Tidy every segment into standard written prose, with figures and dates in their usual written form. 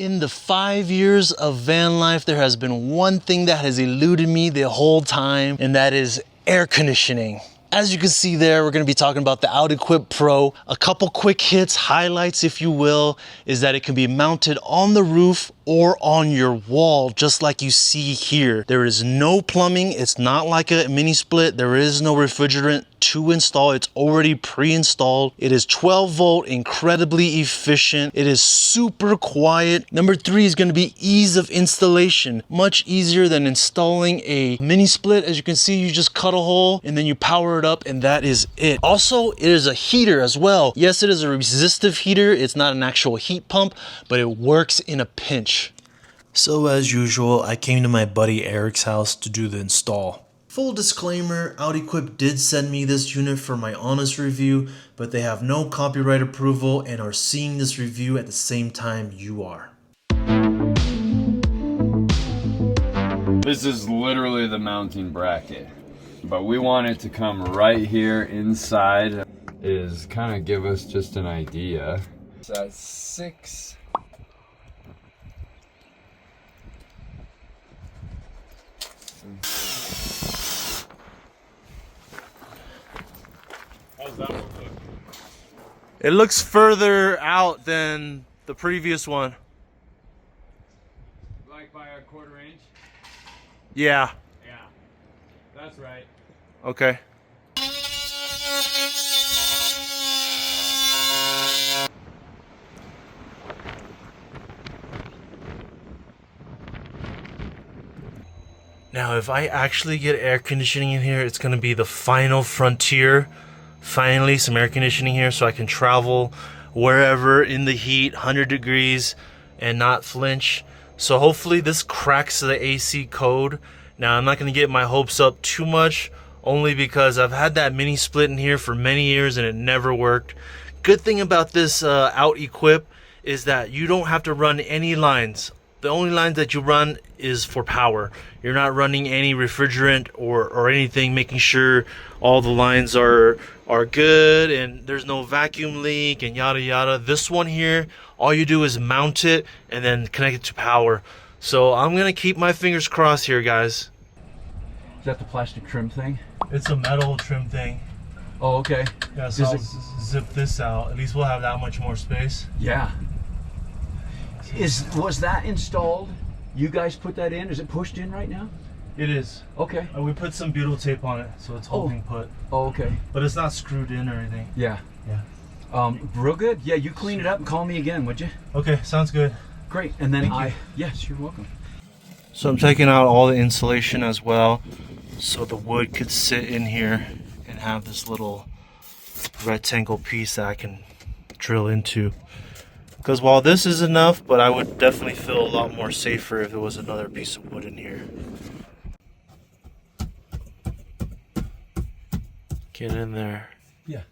In the 5 years of van life, there has been one thing that has eluded me the whole time, and that is air conditioning. As you can see there, we're gonna be talking about the OutEquip Pro. A couple quick hits, highlights if you will, is that it can be mounted on the roof or on your wall, just like you see here. There is no plumbing. It's not like a mini split. There is no refrigerant to install. It's already pre-installed. It is 12 volt, incredibly efficient. It is super quiet. Number 3 is going to be ease of installation. Much easier than installing a mini split. As you can see, you just cut a hole and then you power it up, and that is it. Also, it is a heater as well. Yes, it is a resistive heater. It's not an actual heat pump, but it works in a pinch. So as usual, I came to my buddy Eric's house to do the install. Full disclaimer, OutEquip did send me this unit for my honest review, but they have no copyright approval and are seeing this review at the same time you are. This is literally the mounting bracket, but we want it to come right here inside. Is kind of give us just an idea. It's at 6. How's that one look? It looks further out than the previous one. Like by a 1/4 inch? Yeah. Yeah, that's right. Okay. Now, if I actually get air conditioning in here, it's going to be the final frontier. Finally, some air conditioning here so I can travel wherever in the heat, 100 degrees, and not flinch. So hopefully this cracks the AC code. Now, I'm not going to get my hopes up too much, only because I've had that mini split in here for many years and it never worked. Good thing about this OutEquip is that you don't have to run any lines. The only lines that you run is for power. You're not running any refrigerant or anything, making sure all the lines are good and there's no vacuum leak and yada yada. This one here, all you do is mount it and then connect it to power. So I'm gonna keep my fingers crossed here, guys. Is that the plastic trim thing? It's a metal trim thing. Oh, okay. Yeah, so Does I'll it- zip this out. At least we'll have that much more space. Yeah. Was that installed? You guys put that in? Is it pushed in right now? It is. Okay. We put some butyl tape on it, so it's holding put. Oh, okay. But it's not screwed in or anything. Yeah. Yeah. Real good. Yeah, you clean it up and call me again, would you? Okay, sounds good. Great. And then Thank you. Yes, you're welcome. So I'm taking out all the insulation as well, so the wood could sit in here and have this little rectangle piece that I can drill into. Because while this is enough, but I would definitely feel a lot more safer if there was another piece of wood in here. Get in there. Yeah.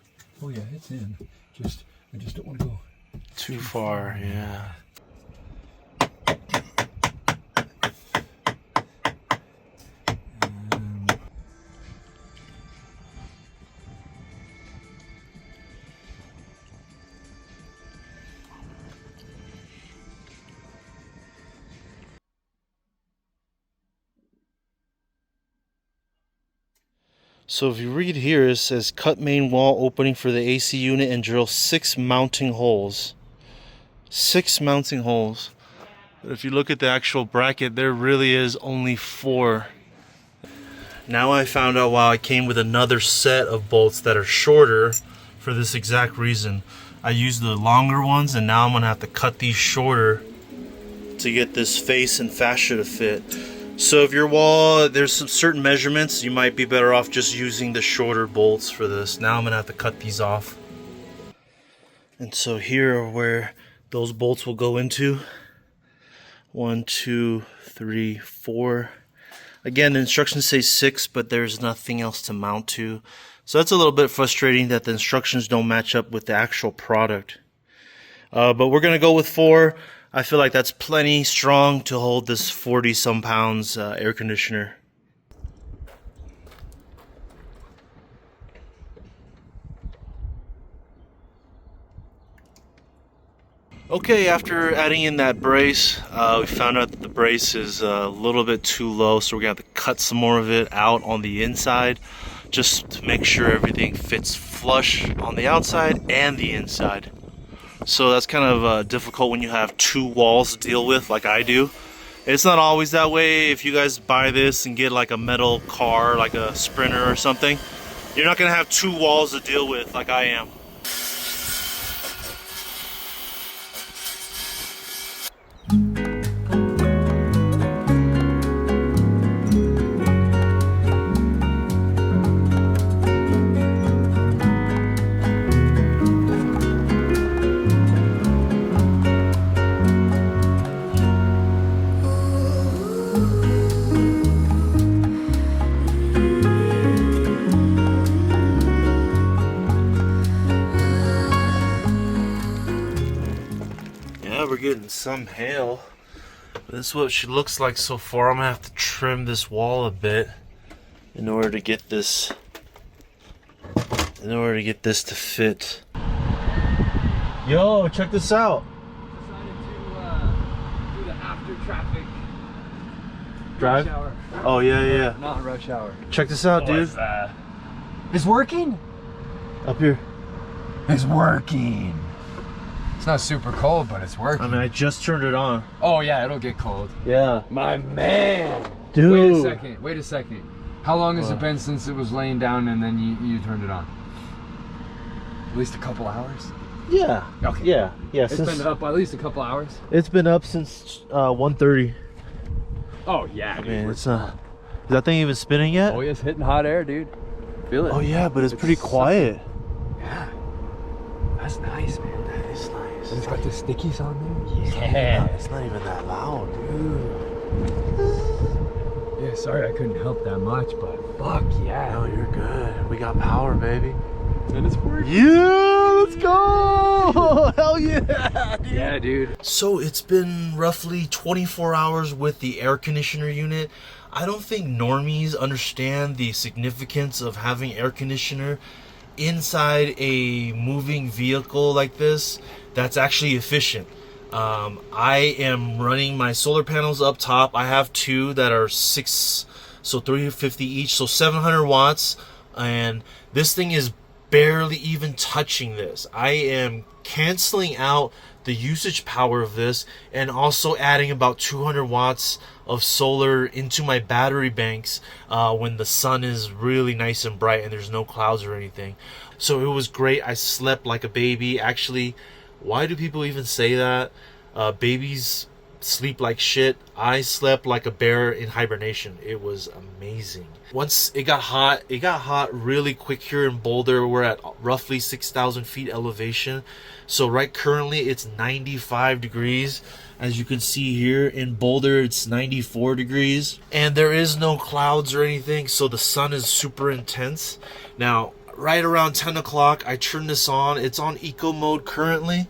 Oh yeah, it's in. I just don't want to go Too far, yeah. So if you read here, it says cut main wall opening for the AC unit and drill 6 mounting holes. 6 mounting holes. But if you look at the actual bracket, there really is only 4. Now I found out why I came with another set of bolts that are shorter for this exact reason. I used the longer ones and now I'm gonna have to cut these shorter to get this face and fascia to fit. So if your wall, there's some certain measurements, you might be better off just using the shorter bolts for this. Now I'm gonna have to cut these off. And so here are where those bolts will go into. 1, 2, 3, 4. Again, the instructions say 6, but there's nothing else to mount to. So that's a little bit frustrating that the instructions don't match up with the actual product. But we're gonna go with 4. I feel like that's plenty strong to hold this 40-some pounds air conditioner. Okay, after adding in that brace, we found out that the brace is a little bit too low, so we're gonna have to cut some more of it out on the inside just to make sure everything fits flush on the outside and the inside. So that's kind of difficult when you have two walls to deal with like I do. It's not always that way. If you guys buy this and get like a metal car, like a Sprinter or something, you're not gonna have two walls to deal with like I am. We're getting some hail. This is what she looks like so far. I'm gonna have to trim this wall a bit in order to get this to fit. Yo, check this out. Decided to do the after traffic Drive? rush hour. Oh yeah. Not rush hour. Check this out, dude. It's working? Up here. It's working. It's not super cold, but it's working. I mean, I just turned it on. Oh yeah, it'll get cold. Yeah. My man. Dude. Wait a second. How long has it been since it was laying down and then you turned it on? At least a couple hours? Yeah. Okay. Yeah. It's been up at least a couple hours? It's been up since 1:30. Oh yeah, dude. Man, it's is that thing even spinning yet? Oh yeah, it's hitting hot air, dude. Feel it. Oh yeah, but it's pretty quiet. Yeah. That's nice, man. That is nice. And it's got the stickies on there? Yeah. It's not even that loud, dude. Yeah, sorry I couldn't help that much, but fuck yeah. No, you're good. We got power, baby. And it's working. Yeah, let's go! Hell yeah, dude. Yeah, dude. So it's been roughly 24 hours with the air conditioner unit. I don't think normies understand the significance of having air conditioner inside a moving vehicle like this that's actually efficient. I am running my solar panels up top. I have two that are 350 each, so 700 watts, and this thing is barely even touching this. I am canceling out the usage power of this and also adding about 200 watts of solar into my battery banks when the sun is really nice and bright and there's no clouds or anything. So it was great. I slept like a baby. Actually, why do people even say that? Babies sleep like shit. I slept like a bear in hibernation. It was amazing. Once it got hot really quick here in Boulder. We're at roughly 6,000 feet elevation. So right currently it's 95 degrees. As you can see here in Boulder, it's 94 degrees. And there is no clouds or anything, so the sun is super intense. Now, right around 10 o'clock, I turn this on. It's on eco mode currently.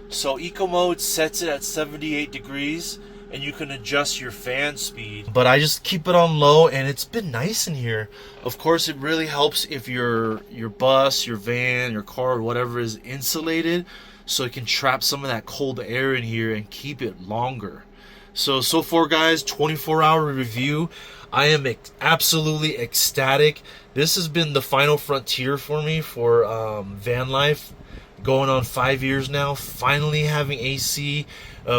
So eco mode sets it at 78 degrees and you can adjust your fan speed. But I just keep it on low and it's been nice in here. Of course, it really helps if your bus, your van, your car, or whatever is insulated, so it can trap some of that cold air in here and keep it longer. So far guys, 24-hour review. I am absolutely ecstatic. This has been the final frontier for me for van life. Going on 5 years now, finally having AC.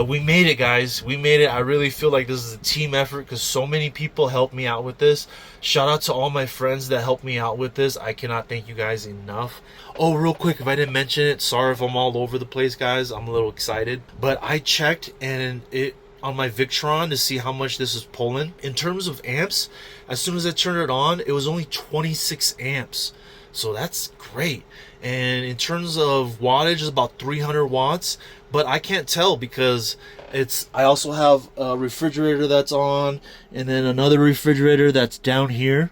We made it, guys. We made it. I really feel like this is a team effort because so many people helped me out with this. Shout out to all my friends that helped me out with this. I cannot thank you guys enough. Oh, real quick, if I didn't mention it, sorry if I'm all over the place, guys. I'm a little excited. But I checked and it on my Victron to see how much this is pulling. In terms of amps, as soon as I turned it on, it was only 26 amps. So that's great. And in terms of wattage, it's about 300 watts. But I can't tell because I also have a refrigerator that's on, and then another refrigerator that's down here.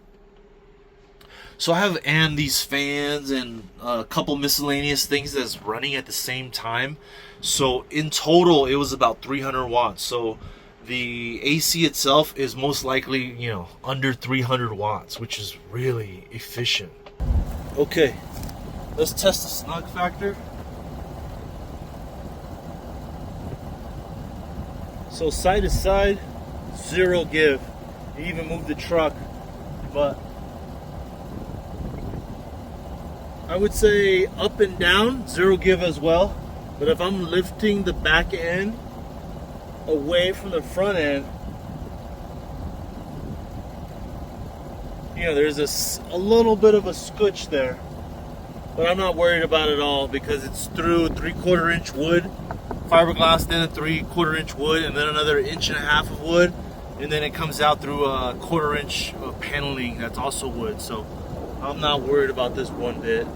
So I have these fans and a couple miscellaneous things that's running at the same time. So in total, it was about 300 watts. So the AC itself is most likely, under 300 watts, which is really efficient. Okay, let's test the snug factor. So side to side, zero give. You even move the truck, but I would say up and down, zero give as well. But if I'm lifting the back end away from the front end, you know, there's a little bit of a scooch there. But I'm not worried about it all because it's through 3/4 inch wood, fiberglass, then a 3/4 inch wood, and then another 1.5 inches of wood. And then it comes out through a 1/4 inch paneling that's also wood. So I'm not worried about this one bit.